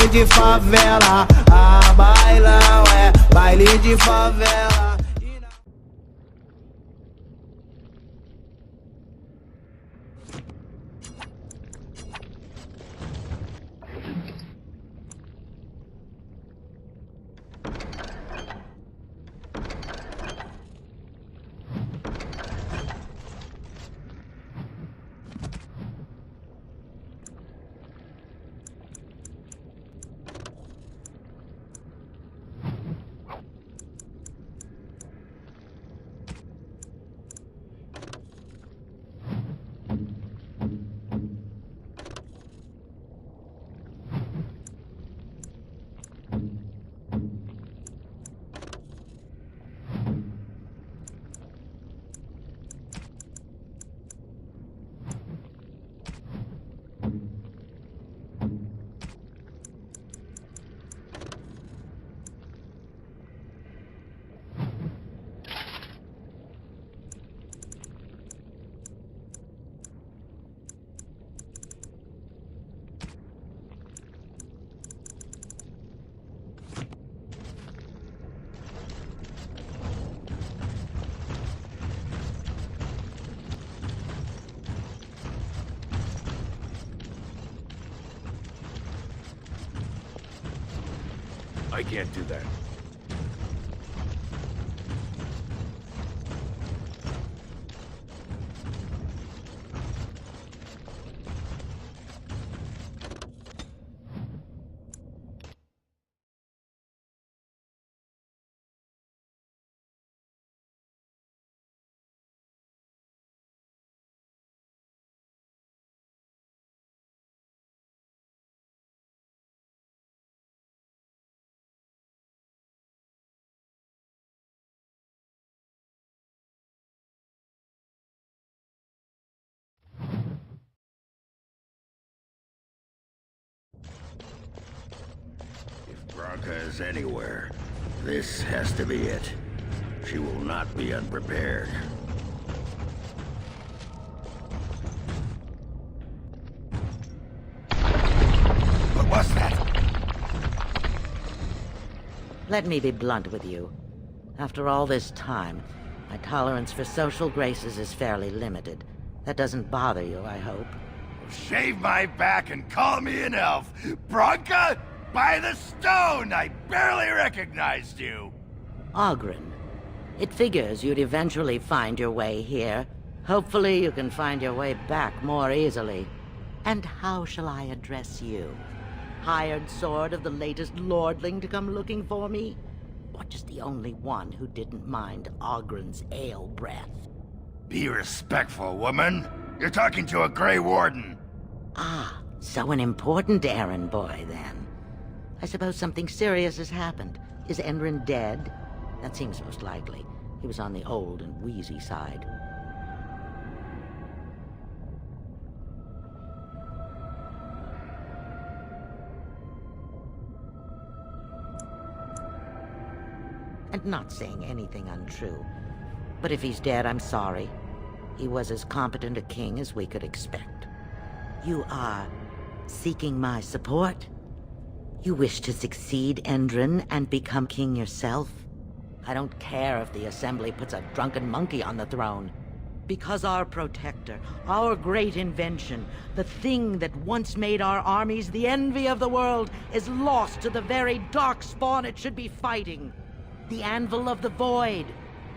de favela. Ah, bailão é baile de favela. I can't do that. If Bronca is anywhere, this has to be it. She will not be unprepared. What was that? Let me be blunt with you. After all this time, my tolerance for social graces is fairly limited. That doesn't bother you, I hope. Shave my back and call me an elf. Bronca? By the stone! I barely recognized you! Ogren. It figures you'd eventually find your way here. Hopefully you can find your way back more easily. And how shall I address you? Hired sword of the latest lordling to come looking for me? Or just the only one who didn't mind Ogren's ale breath? Be respectful, woman. You're talking to a Grey Warden. Ah, so an important errand boy, then. I suppose something serious has happened. Is Endrin dead? That seems most likely. He was on the old and wheezy side. And not saying anything untrue. But if he's dead, I'm sorry. He was as competent a king as we could expect. You are seeking my support? You wish to succeed Endrin and become king yourself? I don't care if the Assembly puts a drunken monkey on the throne. Because our protector, our great invention, the thing that once made our armies the envy of the world, is lost to the very dark spawn it should be fighting. The Anvil of the Void,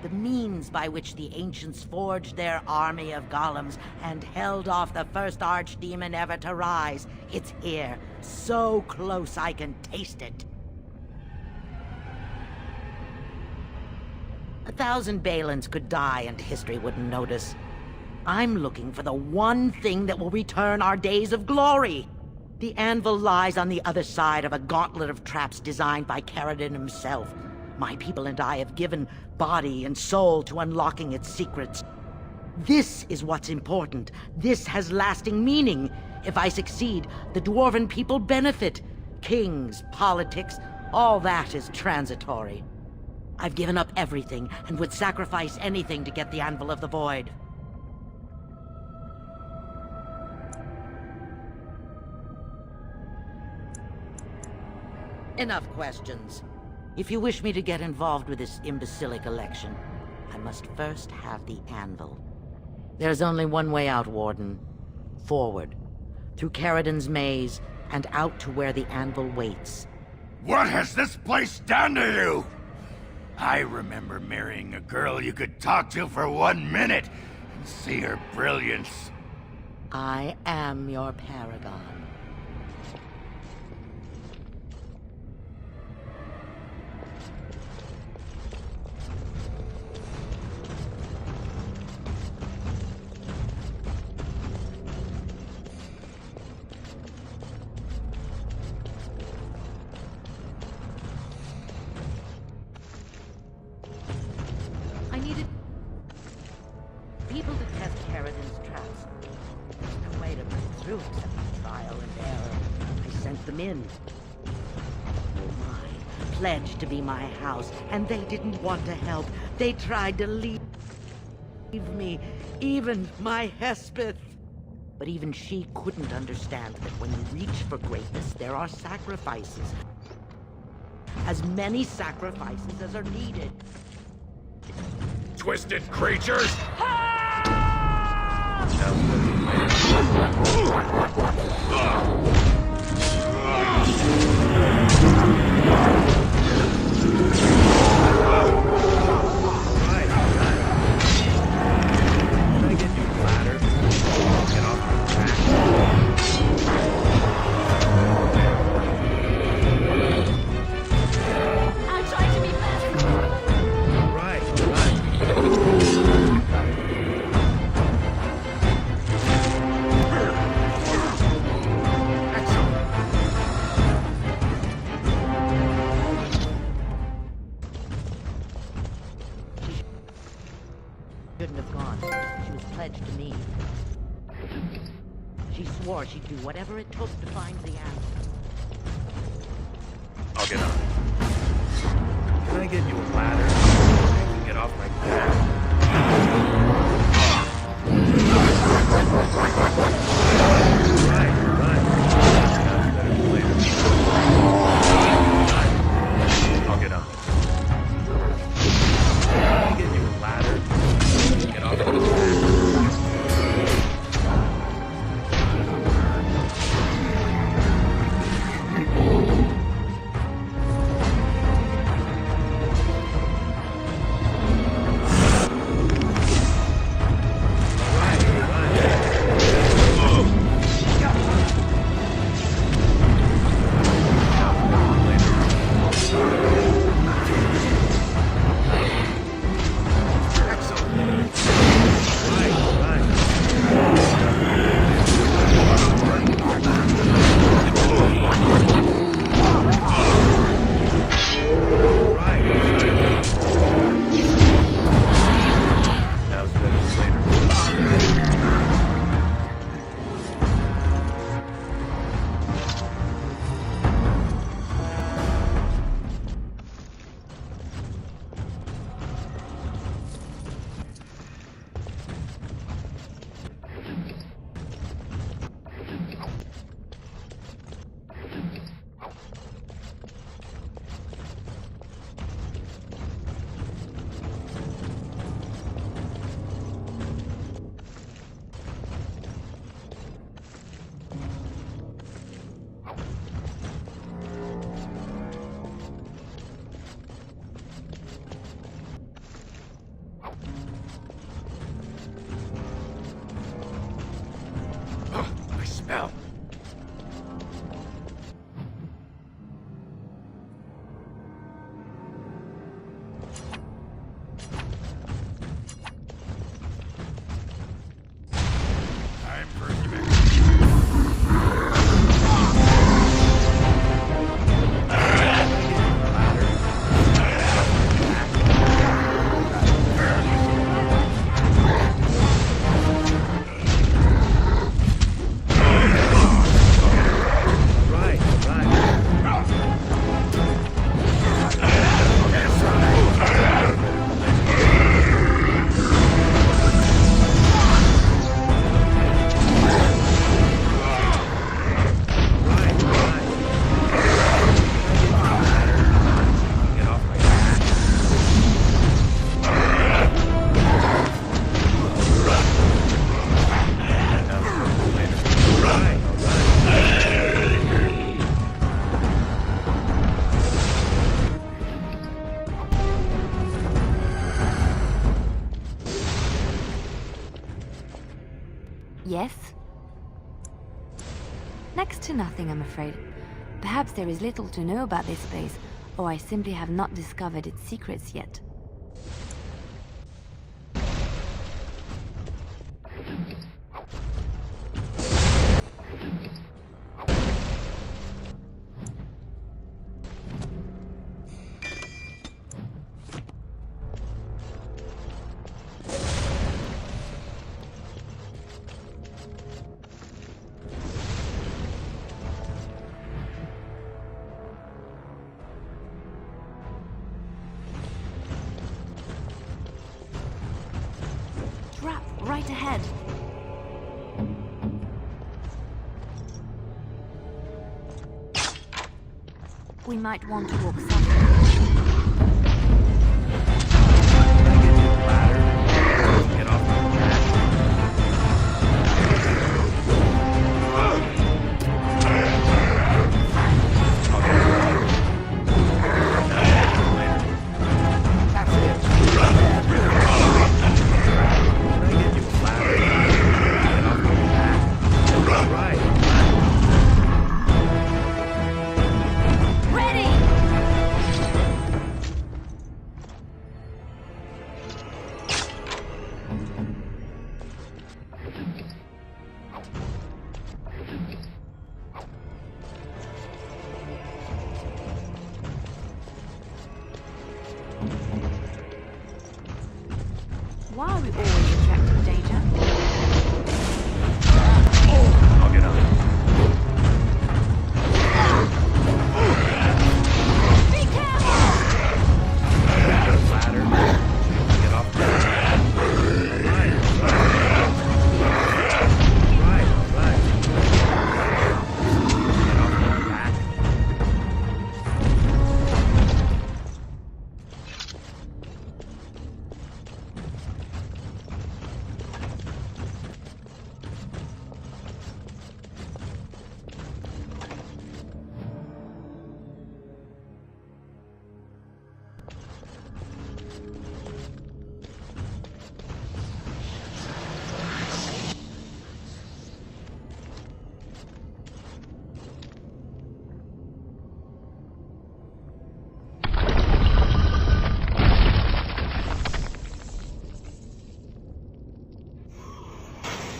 the means by which the ancients forged their army of golems and held off the first archdemon ever to rise. It's here, so close I can taste it. 1,000 Balins could die and history wouldn't notice. I'm looking for the one thing that will return our days of glory. The anvil lies on the other side of a gauntlet of traps designed by Caradon himself. My people and I have given body and soul to unlocking its secrets. This is what's important. This has lasting meaning. If I succeed, the Dwarven people benefit. Kings, politics, all that is transitory. I've given up everything and would sacrifice anything to get the Anvil of the Void. Enough questions. If you wish me to get involved with this imbecilic election, I must first have the anvil. There's only one way out, Warden. Forward. Through Caridin's maze, and out to where the anvil waits. What has this place done to you? I remember marrying a girl you could talk to for 1 minute and see her brilliance. I am your paragon. I needed people to test Caridin's traps. There's no way to break through except by trial and error. I sent them in. Mine, pledged to be my house, and they didn't want to help. They tried to leave me, even my Hespeth. But even she couldn't understand that when you reach for greatness, there are sacrifices. As many sacrifices as are needed. Twisted creatures! Shouldn't have gone. She was pledged to me. She swore she'd do whatever it took to find the anvil. I'll get on it. Can I get you a ladder? I can get off my back. Right. Better than later. I'll get on it. Can I get you a ladder? Get off my back. Next to nothing, I'm afraid. Perhaps there is little to know about this place, or I simply have not discovered its secrets yet. Trap right ahead. We might want to walk softly. Can I get you a ladder? Get off my back. I'll get you later. That's it. Can I get you a ladder? Get off my back. Right. Ready! Why are we always attracting danger? I'll get on. Be careful! Get a ladder. Get off my back. Right. Get off my back.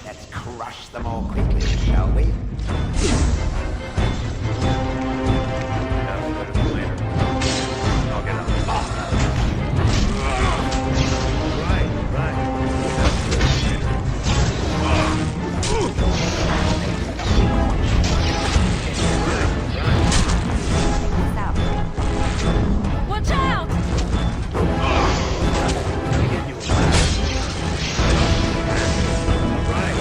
Let's crush them all quickly, shall we? I'll get on. Right. South. Watch out! Can I get you a ladder? Right.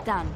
Done.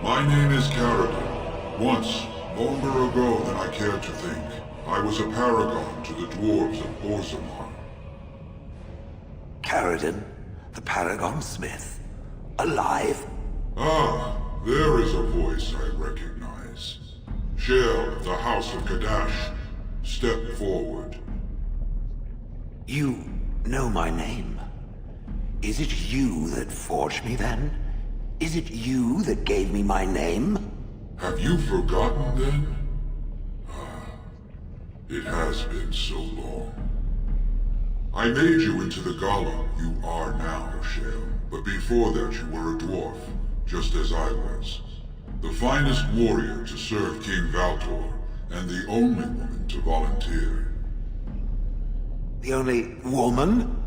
My name is Carradine. Once, longer ago than I care to think, I was a paragon to the dwarves of Orzammar. Carradine, the Paragon Smith. Alive? Ah, there is a voice I recognize. Shale of the House of Kadash. Step forward. You know my name. Is it you that forged me then? Is it you that gave me my name? Have you forgotten then? It has been so long. I made you into the golem you are now, Shale. But before that you were a dwarf, just as I was. The finest warrior to serve King Valtor, and the only woman to volunteer. The only woman?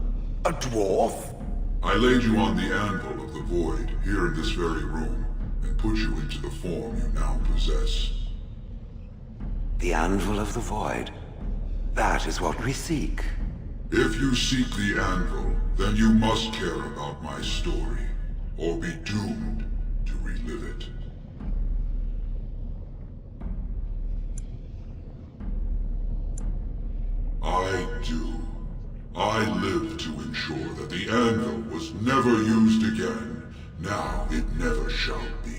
A dwarf? I laid you on the anvil of the void, here in this very room, and put you into the form you now possess. The anvil of the void. That is what we seek. If you seek the anvil, then you must care about my story, or be doomed to relive it. I do. I live to ensure that the anvil was never used again. Now it never shall be.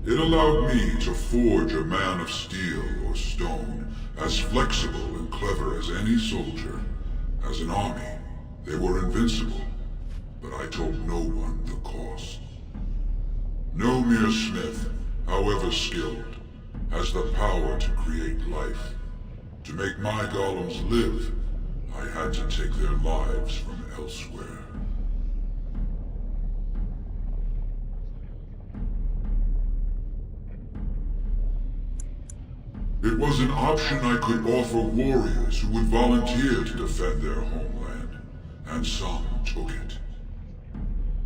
It allowed me to forge a man of steel or stone, as flexible and clever as any soldier. As an army, they were invincible, but I told no one the cost. No mere smith, however skilled, has the power to create life. To make my golems live, I had to take their lives from elsewhere. It was an option I could offer warriors who would volunteer to defend their homeland, and some took it.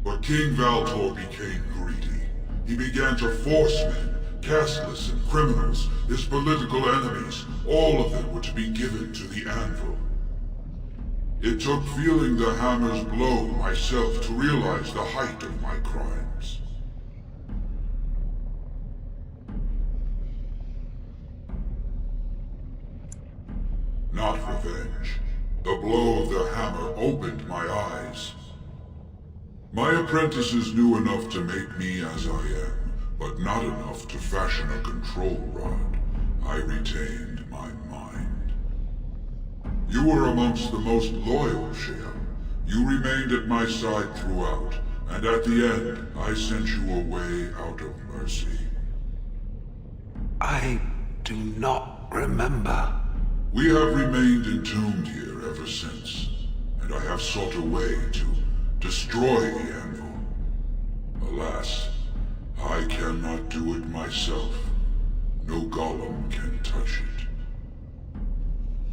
But King Valtor became greedy. He began to force men, casteless and criminals, his political enemies. All of them were to be given to the anvil. It took feeling the hammer's blow myself to realize the height of my crimes. Not revenge. The blow of the hammer opened my eyes. My apprentices knew enough to make me as I am, but not enough to fashion a control rod. I retained my mind. You were amongst the most loyal, Shale. You remained at my side throughout, and at the end, I sent you away out of mercy. I do not remember. We have remained entombed here ever since, and I have sought a way to destroy the anvil. Alas, I cannot do it myself. No golem can touch it.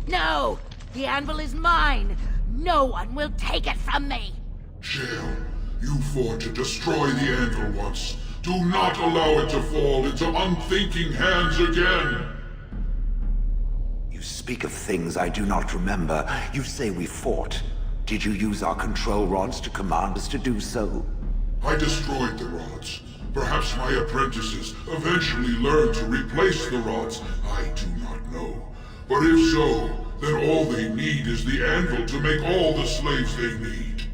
No! The anvil is mine! No one will take it from me! Shale, you fought to destroy the anvil once. Do not allow it to fall into unthinking hands again! You speak of things I do not remember. You say we fought. Did you use our control rods to command us to do so? I destroyed the rods. Perhaps my apprentices eventually learned to replace the rods. I do not know. But if so, then all they need is the anvil to make all the slaves they need.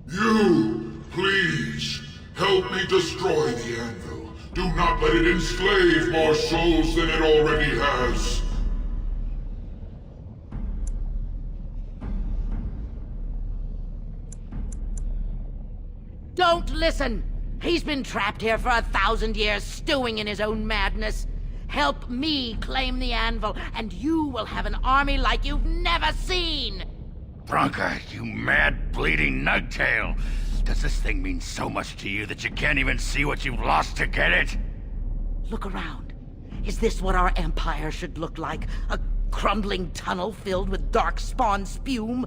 You, please, help me destroy the anvil. Do not let it enslave more souls than it already has. Don't listen! He's been trapped here for 1,000 years, stewing in his own madness. Help me claim the anvil, and you will have an army like you've never seen! Bronca, you mad, bleeding nugtail! Does this thing mean so much to you that you can't even see what you've lost to get it? Look around. Is this what our empire should look like? A crumbling tunnel filled with darkspawn spume?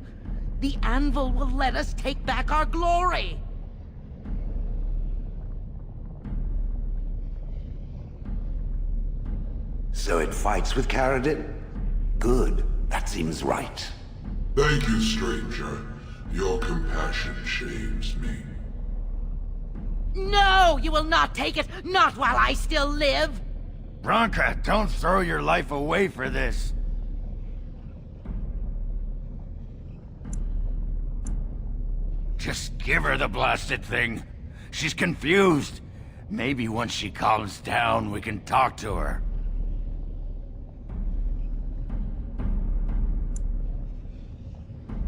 The anvil will let us take back our glory! So it fights with Caradin? Good. That seems right. Thank you, stranger. Your compassion shames me. No! You will not take it! Not while I still live! Bronca, don't throw your life away for this. Just give her the blasted thing. She's confused. Maybe once she calms down, we can talk to her.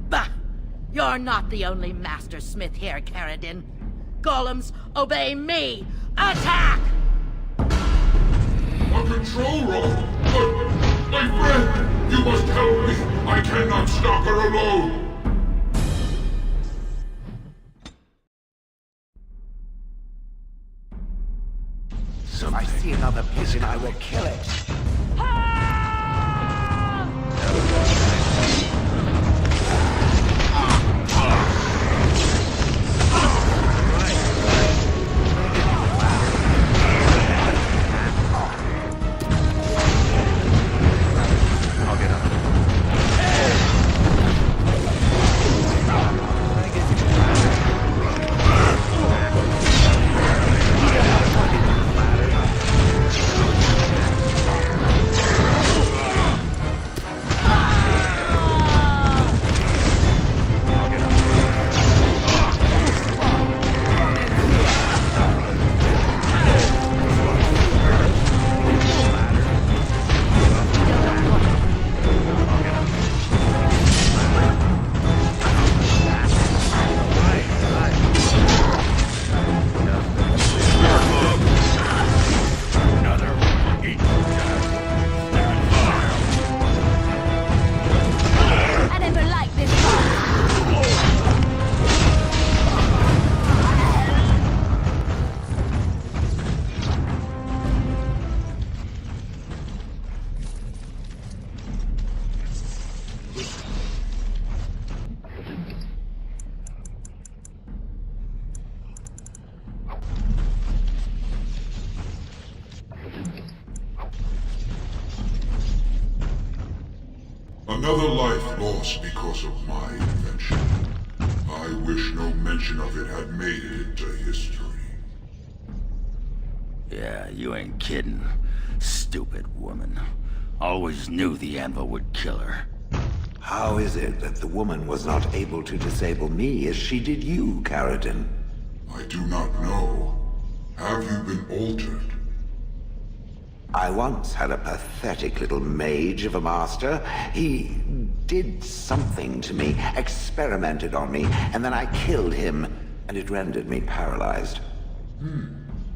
Bah! You're not the only master smith here, Caradin. Golems, obey me! Attack! A control rod! But, my friend, you must help me! I cannot stop her alone! If I see another pigeon, I will kill it. Another life lost because of my invention. I wish no mention of it had made it into history. Yeah, you ain't kidding. Stupid woman. Always knew the anvil would kill her. How is it that the woman was not able to disable me as she did you, Caradin? I do not know. Have you been altered? I once had a pathetic little mage of a master. He did something to me, experimented on me, and then I killed him, and it rendered me paralyzed.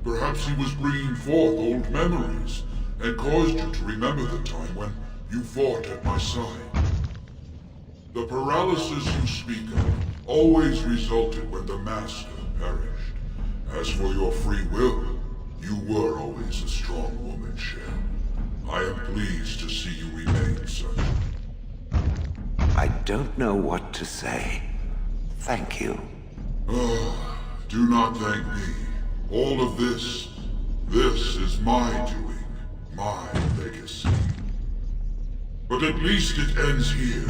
Perhaps he was bringing forth old memories, and caused you to remember the time when you fought at my side. The paralysis you speak of always resulted when the Master perished. As for your free will, you were always a strong woman, Shell. I am pleased to see you remain such. I don't know what to say. Thank you. Do not thank me. All of this is my doing, my legacy. But at least it ends here.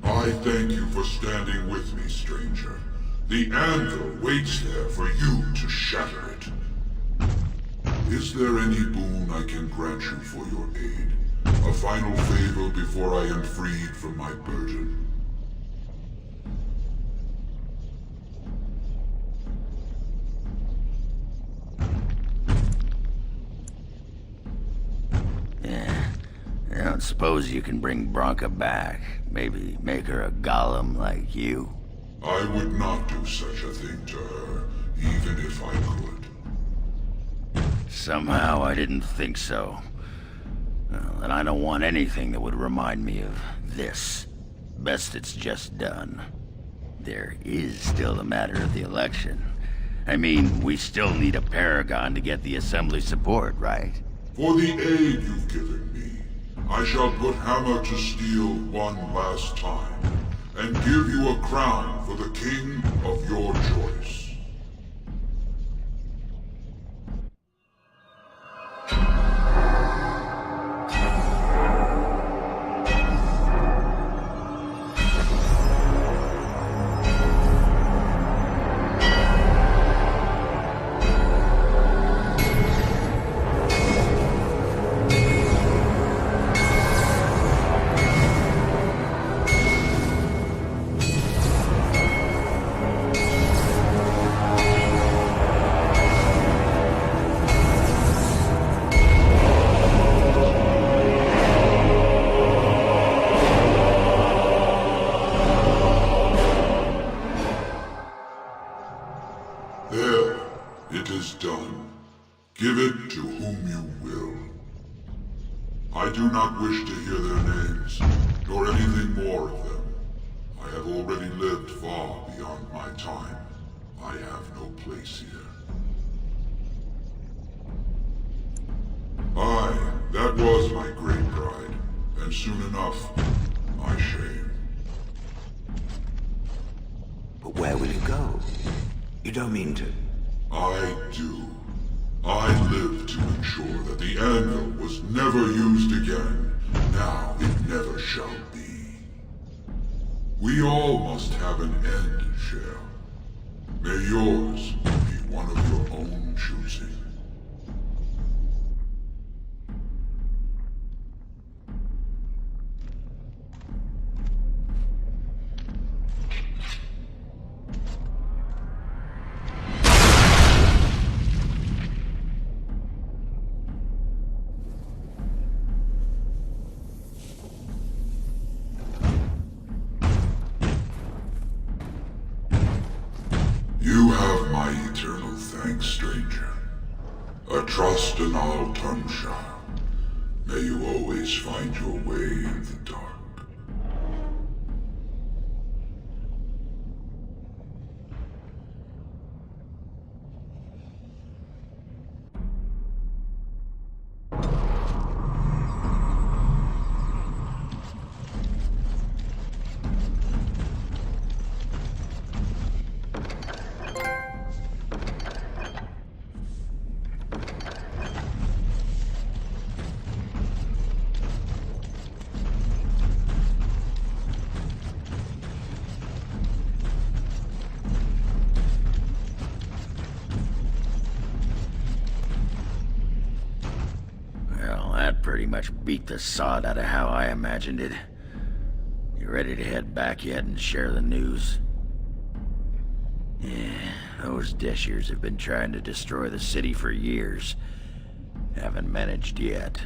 I thank you for standing with me, stranger. The anvil waits there for you to shatter it. Is there any boon I can grant you for your aid? A final favor before I am freed from my burden? Yeah. I don't suppose you can bring Bronca back. Maybe make her a golem like you. I would not do such a thing to her, even if I could. Somehow I didn't think so. Well, and I don't want anything that would remind me of this. Best it's just done. There is still the matter of the election. I mean, we still need a paragon to get the Assembly support, right? For the aid you've given me, I shall put hammer to steel one last time, and give you a crown for the king of your choice. There, it is done. Give it to whom you will. I do not wish to hear their names, nor anything more of them. I have already lived far beyond my time. I have no place here. Aye, that was my great pride, and soon enough, my shame. But where will you go? You don't mean to... I do. I live to ensure that the anvil was never used again. Now it never shall be. We all must have an end, Cher. May yours be one of your own choosing. You have my eternal thanks, stranger. A trust in all Tumshire. May you always find your way in the dark. That pretty much beat the sod out of how I imagined it. You ready to head back yet and share the news? Yeah, those Deshirs have been trying to destroy the city for years. Haven't managed yet.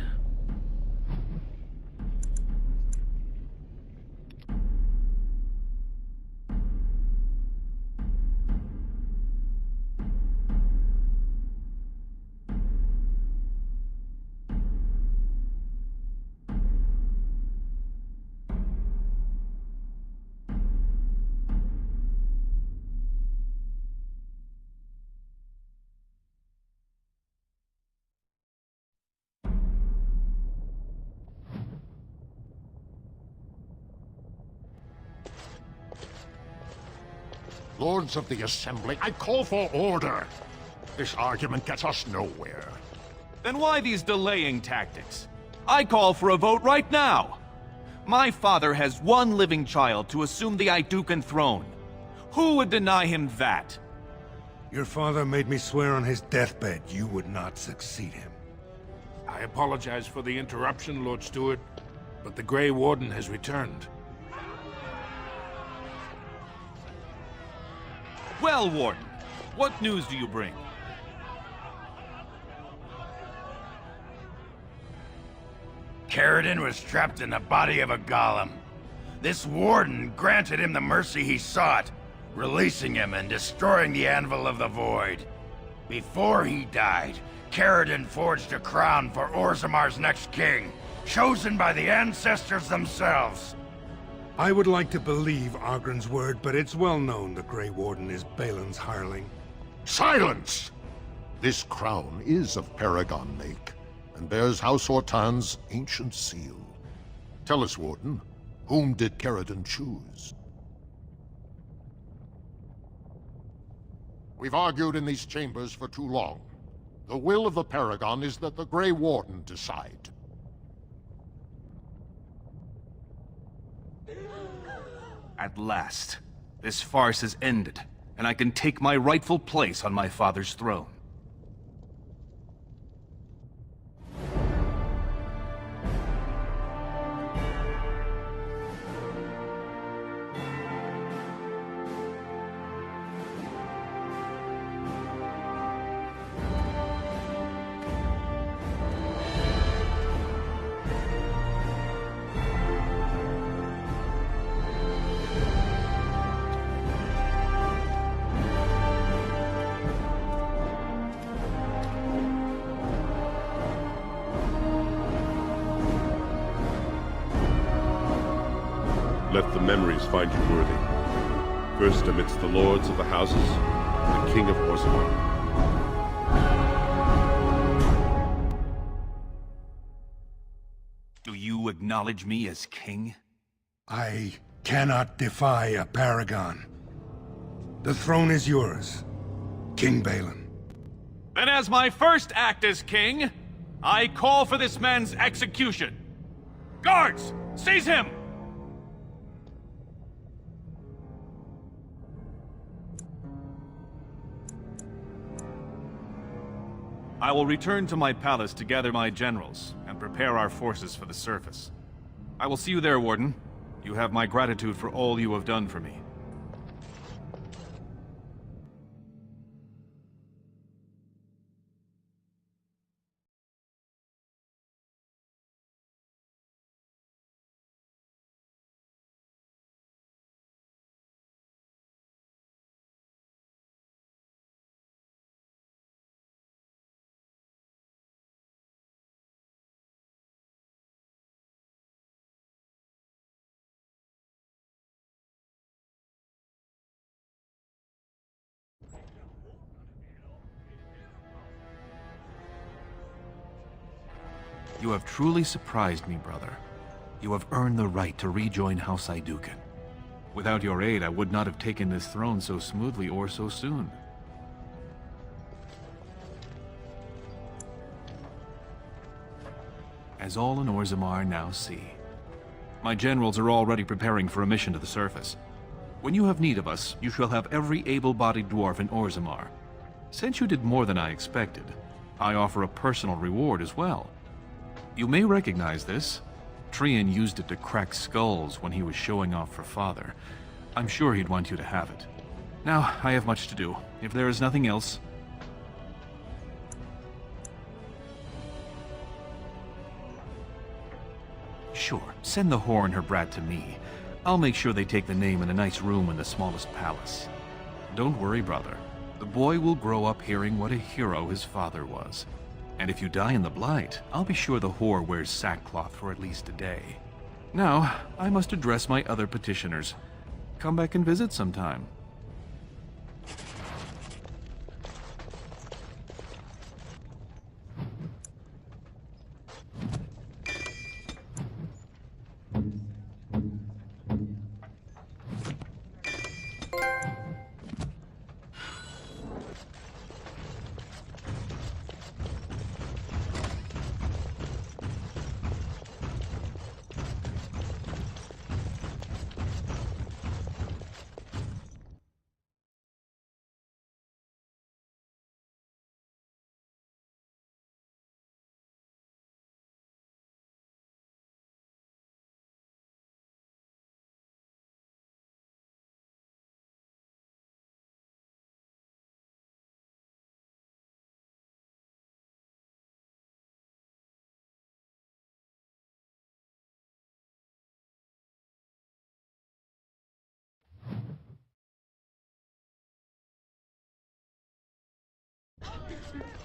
Lords of the Assembly, I call for order. This argument gets us nowhere. Then why these delaying tactics? I call for a vote right now. My father has one living child to assume the Idukan throne. Who would deny him that? Your father made me swear on his deathbed you would not succeed him. I apologize for the interruption, Lord Steward, but the Grey Warden has returned. Well, Warden, what news do you bring? Caridin was trapped in the body of a golem. This warden granted him the mercy he sought, releasing him and destroying the Anvil of the Void. Before he died, Caridin forged a crown for Orzamar's next king, chosen by the ancestors themselves. I would like to believe Ogren's word, but it's well known the Grey Warden is Balin's hireling. Silence! This crown is of Paragon make, and bears House Hortan's ancient seal. Tell us, Warden, whom did Caradon choose? We've argued in these chambers for too long. The will of the Paragon is that the Grey Warden decide. At last, this farce is ended, and I can take my rightful place on my father's throne. Let the memories find you worthy. First amidst the lords of the houses, the King of Orzammar. Do you acknowledge me as king? I cannot defy a paragon. The throne is yours, King Balin. Then as my first act as king, I call for this man's execution. Guards, seize him! I will return to my palace to gather my generals and prepare our forces for the surface. I will see you there, Warden. You have my gratitude for all you have done for me. You have truly surprised me, brother. You have earned the right to rejoin House Ayduken. Without your aid, I would not have taken this throne so smoothly or so soon. As all in Orzammar now see, my generals are already preparing for a mission to the surface. When you have need of us, you shall have every able-bodied dwarf in Orzammar. Since you did more than I expected, I offer a personal reward as well. You may recognize this. Trian used it to crack skulls when he was showing off for father. I'm sure he'd want you to have it. Now, I have much to do. If there is nothing else... Sure, send the whore and her brat to me. I'll make sure they take the name in a nice room in the smallest palace. Don't worry, brother. The boy will grow up hearing what a hero his father was. And if you die in the Blight, I'll be sure the whore wears sackcloth for at least a day. Now, I must address my other petitioners. Come back and visit sometime.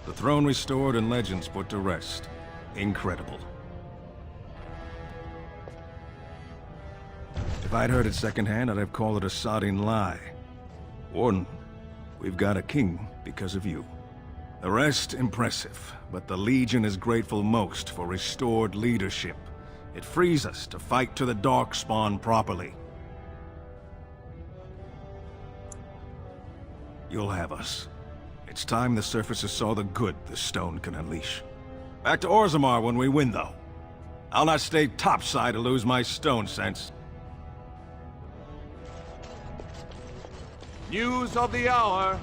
The throne restored and legends put to rest. Incredible. If I'd heard it secondhand, I'd have called it a sodding lie. Warden, we've got a king because of you. The rest, impressive, but the Legion is grateful most for restored leadership. It frees us to fight to the Darkspawn properly. You'll have us. It's time the surfaces saw the good the stone can unleash. Back to Orzammar when we win, though. I'll not stay topside to lose my stone sense. News of the hour.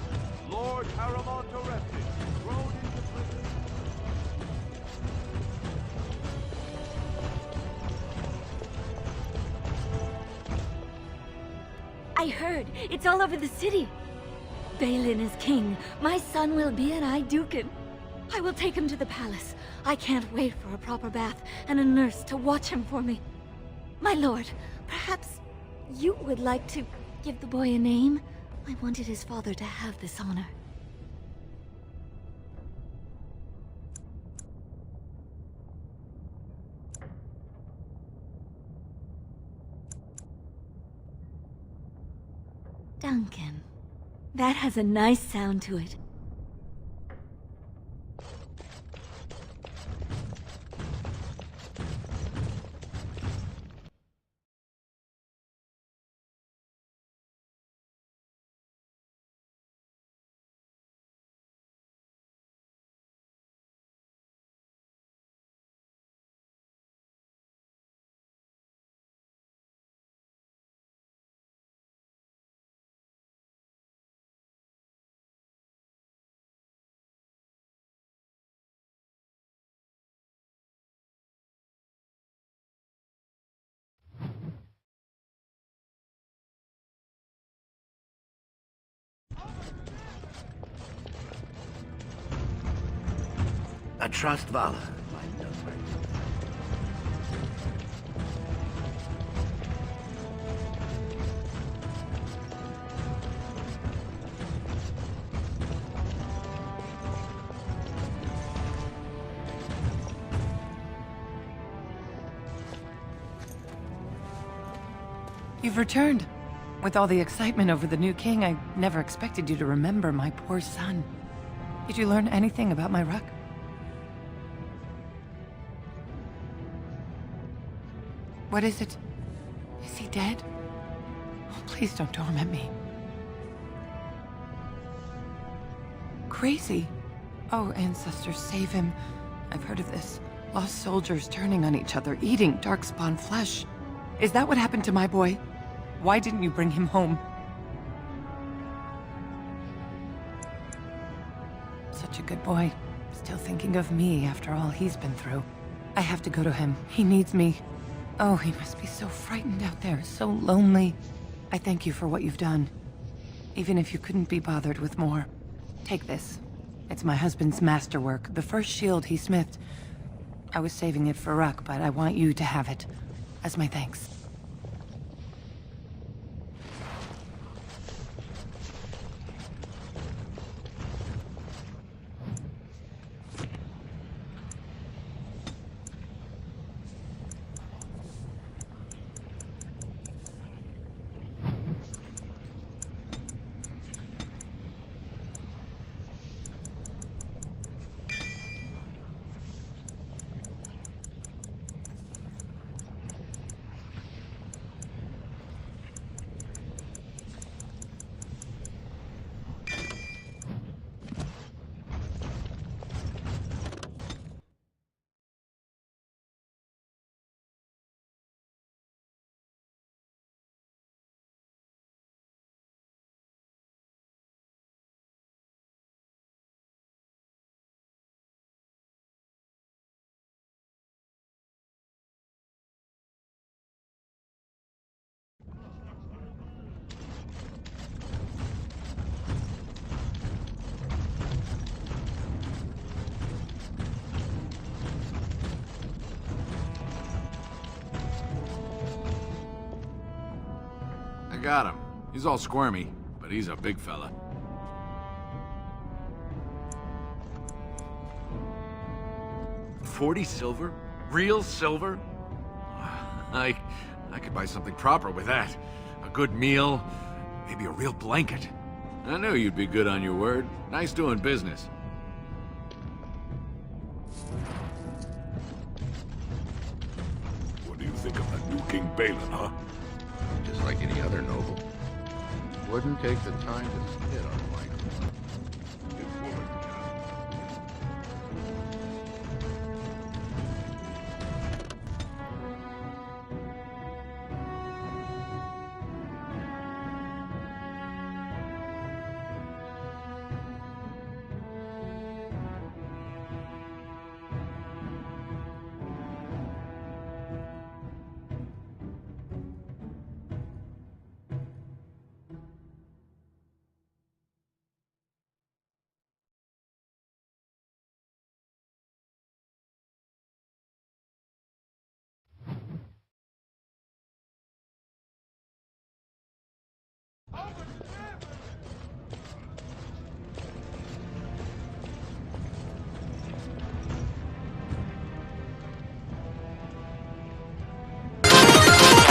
Lord Paramount arrested. Thrown into prison. I heard. It's all over the city. Balin is king. My son will be an Idukan. I will take him to the palace. I can't wait for a proper bath and a nurse to watch him for me. My lord, perhaps you would like to give the boy a name? I wanted his father to have this honor. Duncan. That has a nice sound to it. I trust Vala. You've returned. With all the excitement over the new king, I never expected you to remember my poor son. Did you learn anything about my ruck? What is it? Is he dead? Oh, please don't torment me. Crazy. Oh, ancestors, save him. I've heard of this. Lost soldiers turning on each other, eating darkspawn flesh. Is that what happened to my boy? Why didn't you bring him home? Such a good boy. Still thinking of me after all he's been through. I have to go to him. He needs me. Oh, he must be so frightened out there, so lonely. I thank you for what you've done. Even if you couldn't be bothered with more. Take this. It's my husband's masterwork, the first shield he smithed. I was saving it for Ruck, but I want you to have it. As my thanks. Got him. He's all squirmy, but he's a big fella. $40 silver? Real silver? I I could buy something proper with that. A good meal, maybe a real blanket. I knew you'd be good on your word. Nice doing business. What do you think of the new King Balin, huh? Just like any other noble. Wouldn't take the time to spit on Michael.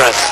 Press